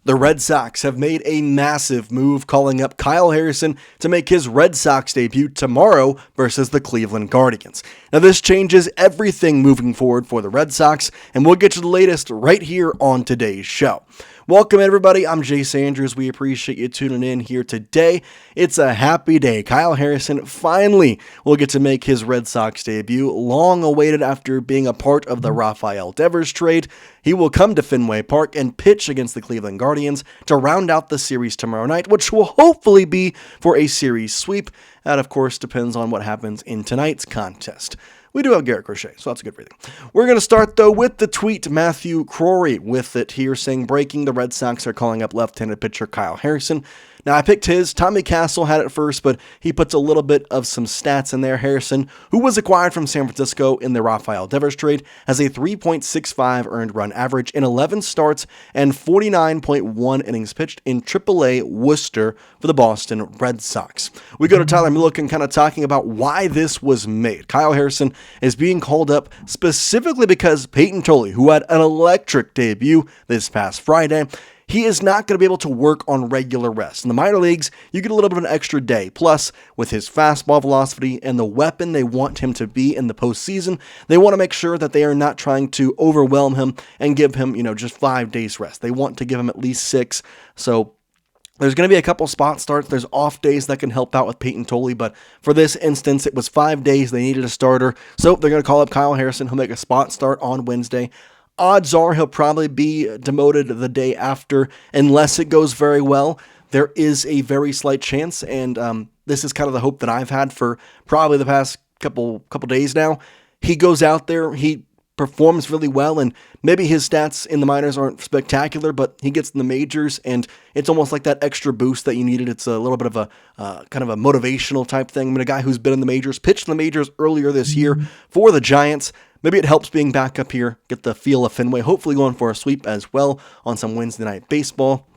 The Red Sox have made a massive move, calling up Kyle Harrison to make his Red Sox debut tomorrow versus the Cleveland Guardians. Now, this changes everything moving forward for the Red Sox, and we'll get to the latest right here on today's show. Welcome, everybody. I'm Jace Andrews. We appreciate you tuning in here today. It's a happy day. Kyle Harrison finally will get to make his Red Sox debut, long awaited after being a part of the Rafael Devers trade. He will come to Fenway Park and pitch against the Cleveland Guardians to round out the series tomorrow night, which will hopefully be for a series sweep. That, of course, depends on what happens in tonight's contest. We do have Garrett Crochet, so that's a good reading. We're going to start, though, with the tweet. Matthew Cora with it here saying, breaking, the Red Sox are calling up left-handed pitcher Kyle Harrison. Now, I picked his. Tommy Castle had it first, but he puts a little bit of some stats in there. Harrison, who was acquired from San Francisco in the Rafael Devers trade, has a 3.65 earned run average in 11 starts and 49.1 innings pitched in AAA Worcester for the Boston Red Sox. We go to Tyler Milliken kind of talking about why this was made. Kyle Harrison is being called up specifically because Peyton Tolley, who had an electric debut this past Friday, he is not going to be able to work on regular rest. In the minor leagues, you get a little bit of an extra day. Plus, with his fastball velocity and the weapon they want him to be in the postseason, they want to make sure that they are not trying to overwhelm him and give him, just 5 days rest. They want to give him at least 6. So there's going to be a couple spot starts. There's off days that can help out with Peyton Tolley, but for this instance, it was 5 days. They needed a starter, so they're going to call up Kyle Harrison. He'll make a spot start on Wednesday. Odds are he'll probably be demoted the day after, unless it goes very well. There is a very slight chance, and this is kind of the hope that I've had for probably the past couple days now. He goes out there, he performs really well, and maybe his stats in the minors aren't spectacular, but he gets in the majors, and it's almost like that extra boost that you needed. It's a little bit of a kind of a motivational type thing. I mean, a guy who's been in the majors, pitched in the majors earlier this year for the Giants. Maybe it helps being back up here, get the feel of Fenway, hopefully going for a sweep as well on some Wednesday night baseball.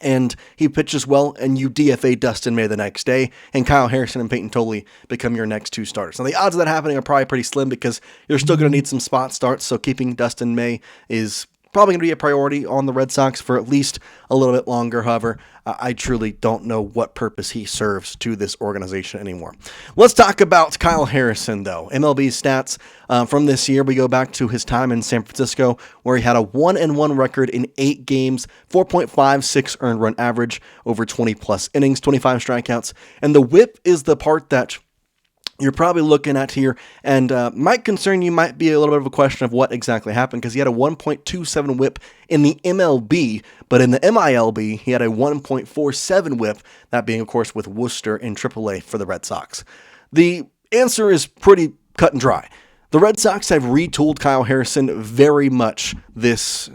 And he pitches well, and you DFA Dustin May the next day, and Kyle Harrison and Peyton Tolley become your next 2 starters. Now, the odds of that happening are probably pretty slim because you're still going to need some spot starts, so keeping Dustin May is probably going to be a priority on the Red Sox for at least a little bit longer. However, I truly don't know what purpose he serves to this organization anymore. Let's talk about Kyle Harrison, though. MLB stats from this year, we go back to his time in San Francisco, where he had a 1-1 record in 8 games, 4.56 earned run average over 20-plus innings, 25 strikeouts, and the whip is the part that you're probably looking at here, and might concern you, might be a little bit of a question of what exactly happened, because he had a 1.27 whip in the MLB, but in the MILB, he had a 1.47 whip, that being, of course, with Worcester in AAA for the Red Sox. The answer is pretty cut and dry. The Red Sox have retooled Kyle Harrison very much this,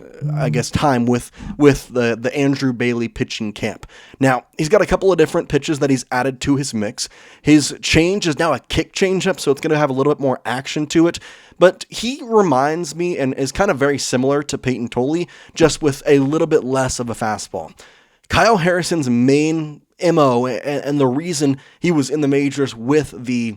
time with the Andrew Bailey pitching camp. Now, he's got a couple of different pitches that he's added to his mix. His change is now a kick changeup, so it's going to have a little bit more action to it. But he reminds me and is kind of very similar to Peyton Tolley, just with a little bit less of a fastball. Kyle Harrison's main MO and the reason he was in the majors with the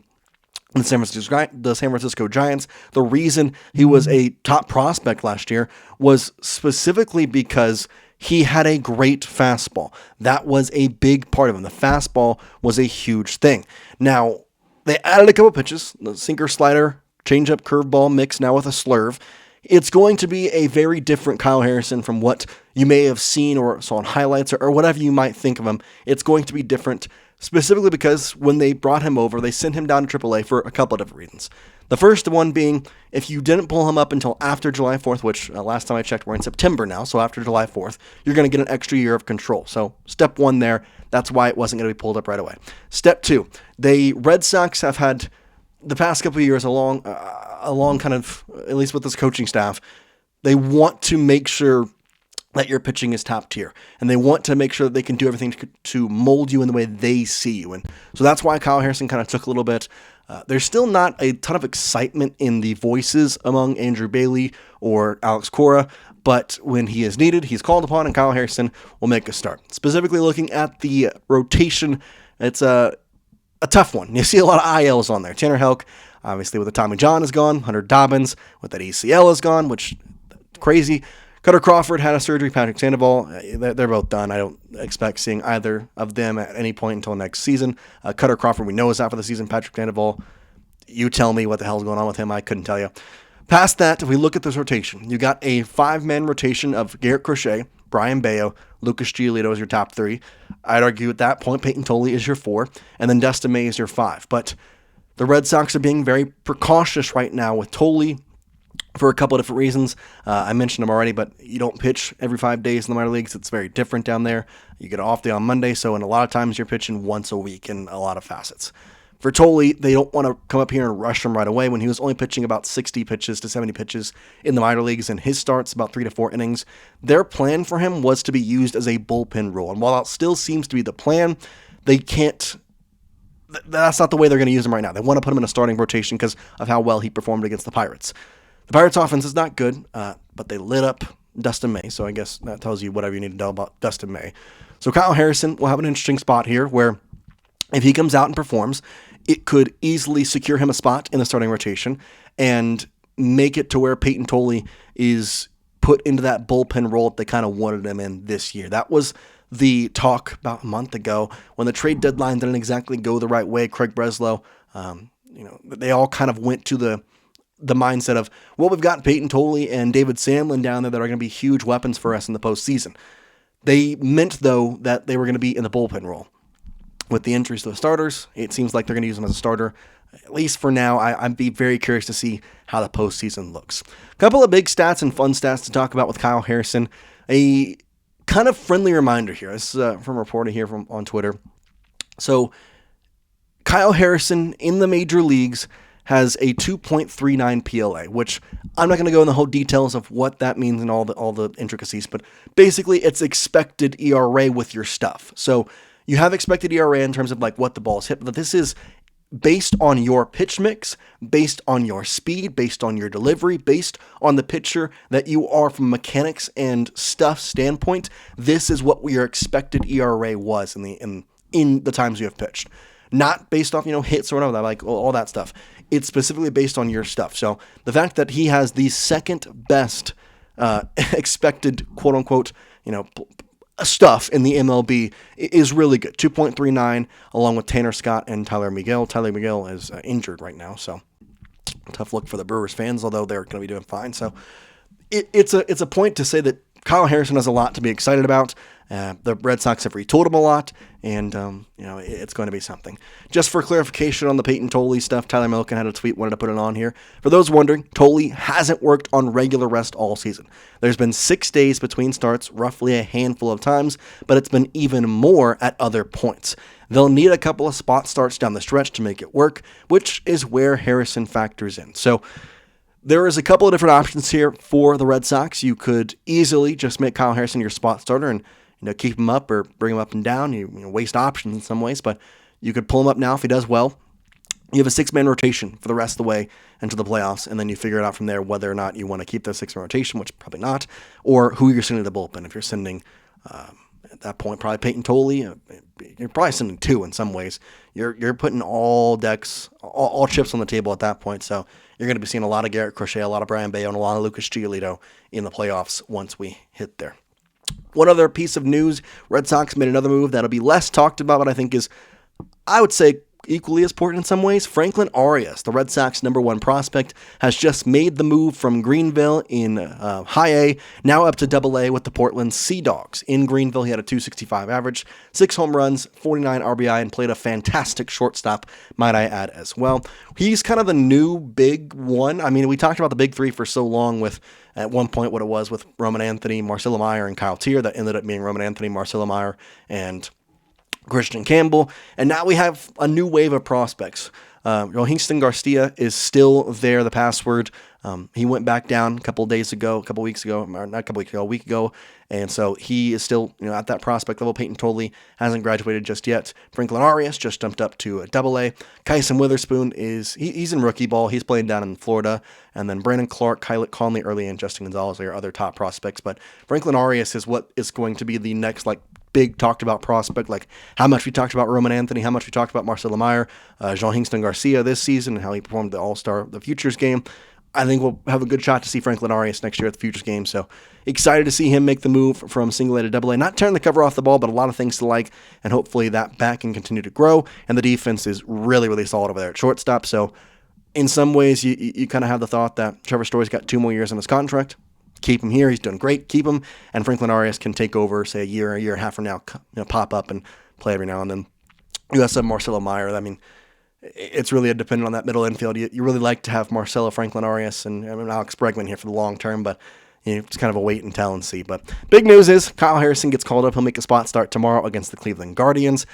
San Francisco Giants, the reason he was a top prospect last year was specifically because he had a great fastball. That was a big part of him. The fastball was a huge thing. Now, they added a couple pitches, the sinker, slider, changeup, curveball mix now with a slurve. It's going to be a very different Kyle Harrison from what you may have seen or saw in highlights or whatever you might think of him. It's going to be different, specifically because when they brought him over, they sent him down to AAA for a couple of different reasons. The first one being, if you didn't pull him up until after July 4th, which last time I checked, we're in September now, so after July 4th, you're going to get an extra year of control. So step 1 there, that's why it wasn't going to be pulled up right away. Step 2, the Red Sox have had the past couple of years along kind of, at least with this coaching staff, they want to make sure that your pitching is top tier, and they want to make sure that they can do everything to mold you in the way they see you. And so that's why Kyle Harrison kind of took a little bit. There's still not a ton of excitement in the voices among Andrew Bailey or Alex Cora, but when he is needed, he's called upon, and Kyle Harrison will make a start. Specifically looking at the rotation, it's a tough one. You see a lot of ILs on there. Tanner Helk, obviously with the Tommy John is gone. Hunter Dobbins with that ACL is gone, which crazy. Cutter Crawford had a surgery. Patrick Sandoval, they're both done. I don't expect seeing either of them at any point until next season. Cutter Crawford, we know, is out for the season. Patrick Sandoval, you tell me what the hell's going on with him. I couldn't tell you. Past that, if we look at this rotation, you got a 5-man rotation of Garrett Crochet, Brayan Bello, Lucas Giolito as your top 3. I'd argue at that point Peyton Tolle is your 4, and then Dustin May is your 5. But the Red Sox are being very precautious right now with Tolle for a couple of different reasons. I mentioned them already, but you don't pitch every 5 days in the minor leagues. It's very different down there. You get an off day on Monday, so in a lot of times you're pitching once a week in a lot of facets. For Tolle, they don't want to come up here and rush him right away when he was only pitching about 60 pitches to 70 pitches in the minor leagues, and his starts about 3 to 4 innings. Their plan for him was to be used as a bullpen role, and while that still seems to be the plan, they can't. That's not the way they're going to use him right now. They want to put him in a starting rotation because of how well he performed against the Pirates. The Pirates' offense is not good, but they lit up Dustin May, so I guess that tells you whatever you need to know about Dustin May. So Kyle Harrison will have an interesting spot here where if he comes out and performs, it could easily secure him a spot in the starting rotation and make it to where Peyton Tolle is put into that bullpen role that they kind of wanted him in this year. That was the talk about a month ago when the trade deadline didn't exactly go the right way. Craig Breslow, they all kind of went to the mindset of, well, we've got Peyton Tolle and David Sandlin down there that are going to be huge weapons for us in the postseason. They meant, though, that they were going to be in the bullpen role. With the injuries to the starters, it seems like they're going to use him as a starter. At least for now, I'd be very curious to see how the postseason looks. A couple of big stats and fun stats to talk about with Kyle Harrison. A kind of friendly reminder here. This is from a reporter here on Twitter. So, Kyle Harrison in the major leagues has a 2.39 PLA, which I'm not going to go in the whole details of what that means and all the intricacies, but basically it's expected ERA with your stuff. So, you have expected ERA in terms of like what the ball's hit, but this is based on your pitch mix, based on your speed, based on your delivery, based on the pitcher that you are from mechanics and stuff standpoint. This is what your expected ERA was in the times you have pitched. Not based off, hits or whatever, like all that stuff. It's specifically based on your stuff. So the fact that he has the second best expected quote unquote, stuff in the MLB is really good. 2.39 along with Tanner Scott and Tyler Miguel. Tyler Miguel is injured right now, so tough look for the Brewers fans, although they're going to be doing fine. So it's a point to say that Kyle Harrison has a lot to be excited about. The Red Sox have retooled him a lot, and it's going to be something. Just for clarification on the Peyton Tolle stuff, Tyler Milliken had a tweet, wanted to put it on here. For those wondering, Tolle hasn't worked on regular rest all season. There's been 6 days between starts, roughly a handful of times, but it's been even more at other points. They'll need a couple of spot starts down the stretch to make it work, which is where Harrison factors in. So there is a couple of different options here for the Red Sox. You could easily just make Kyle Harrison your spot starter and keep him up or bring him up and down. You waste options in some ways, but you could pull him up now if he does well. You have a 6-man rotation for the rest of the way into the playoffs, and then you figure it out from there whether or not you want to keep the 6-man rotation, which probably not, or who you're sending to the bullpen. If you're sending, at that point, probably Peyton Tolle, you're probably sending 2 in some ways. You're putting all chips on the table at that point, so you're going to be seeing a lot of Garrett Crochet, a lot of Brayan Bello, and a lot of Lucas Giolito in the playoffs once we hit there. One other piece of news, Red Sox made another move that'll be less talked about, but I think is, I would say, equally as important in some ways. Franklin Arias, the Red Sox #1 prospect, has just made the move from Greenville in High A, now up to Double A with the Portland Sea Dogs. In Greenville, he had a .265 average, 6 home runs, 49 RBI, and played a fantastic shortstop, might I add as well. He's kind of the new big one. I mean, we talked about the big three for so long with, at one point, what it was with Roman Anthony, Marcelo Meyer, and Kyle Tier. That ended up being Roman Anthony, Marcelo Meyer, and Christian Campbell, and now we have a new wave of prospects. Rohinston Garcia is still there, the password. He went back down a week ago, and so he is still at that prospect level. Peyton Tolle hasn't graduated just yet. Franklin Arias just jumped up to Double A. Kyson Witherspoon he's in rookie ball. He's playing down in Florida, and then Brandon Clark, Kylie Conley early, and Justin Gonzalez are your other top prospects. But Franklin Arias is what is going to be the next big talked about prospect, like how much we talked about Roman Anthony, how much we talked about Marcelo Meyer, Rohinston Garcia this season, and how he performed the All-Star, the Futures game. I think we'll have a good shot to see Franklin Arias next year at the Futures game. So excited to see him make the move from single A to double A. Not tearing the cover off the ball, but a lot of things to like. And hopefully that bat can continue to grow. And the defense is really, really solid over there at shortstop. So in some ways, you kind of have the thought that Trevor Story's got 2 more years on his contract. Keep him here. He's doing great. Keep him. And Franklin Arias can take over, say, a year and a half from now, pop up and play every now and then. You also have Marcelo Meyer. I mean, it's really dependent on that middle infield. You really like to have Marcelo, Franklin Arias, and Alex Bregman here for the long term, but it's kind of a wait and tell and see. But big news is Kyle Harrison gets called up. He'll make a spot start tomorrow against the Cleveland Guardians.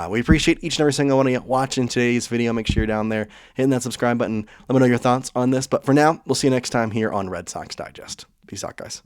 We appreciate each and every single one of you watching today's video. Make sure you're down there hitting that subscribe button. Let me know your thoughts on this. But for now, we'll see you next time here on Red Sox Digest. Peace out, guys.